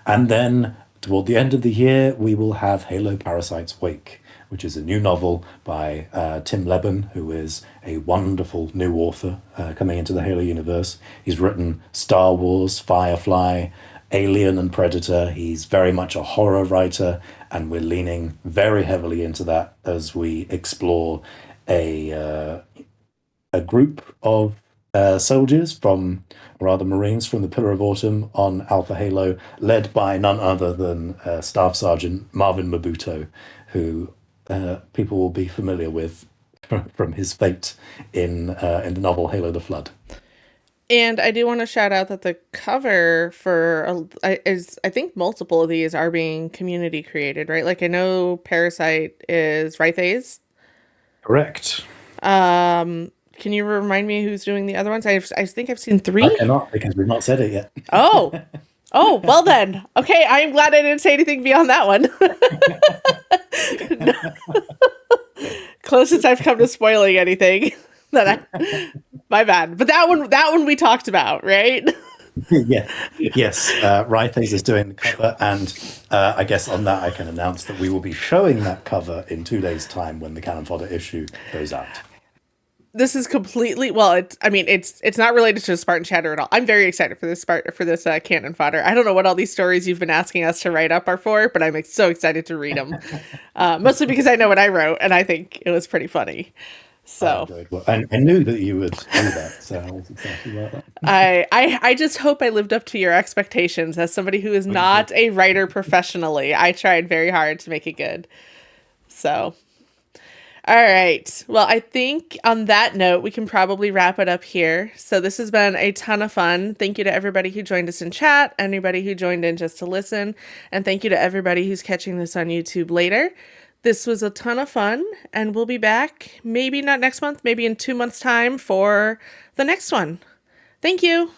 And then toward the end of the year we will have Halo Parasite's Wake, which is a new novel by Tim Leben, who is a wonderful new author coming into the Halo universe. He's written Star Wars, Firefly, Alien, and Predator. He's very much a horror writer, and we're leaning very heavily into that as we explore a a group of soldiers from, or rather Marines from the Pillar of Autumn on Alpha Halo, led by none other than Staff Sergeant Marvin Mabuto, who people will be familiar with from his fate in the novel Halo: The Flood. And I do want to shout out that the cover for is, I think multiple of these are being community created, right? Like I know Parasite is Rythaze. Correct. Can you remind me who's doing the other ones? I think I've seen 3. I cannot, because we've not said it yet. Oh. Oh, well then. Okay, I am glad I didn't say anything beyond that one. Closest I've come to spoiling anything. My bad. But that one we talked about, right? Yeah. Yes. Rythaze is doing the cover, and I guess on that I can announce that we will be showing that cover in 2 days' time when the Cannon Fodder issue goes out. This is completely, well, it's not related to Spartan Chatter at all. I'm very excited for this Cannon Fodder. I don't know what all these stories you've been asking us to write up are for, but I'm so excited to read them. Mostly because I know what I wrote and I think it was pretty funny. So I knew that you would do that, so I was excited about that. I just hope I lived up to your expectations as somebody who is not a writer professionally. I tried very hard to make it good. So, all right. Well, I think on that note, we can probably wrap it up here. So this has been a ton of fun. Thank you to everybody who joined us in chat, anybody who joined in just to listen, and thank you to everybody who's catching this on YouTube later. This was a ton of fun, and we'll be back, maybe not next month, maybe in 2 months' time for the next one. Thank you.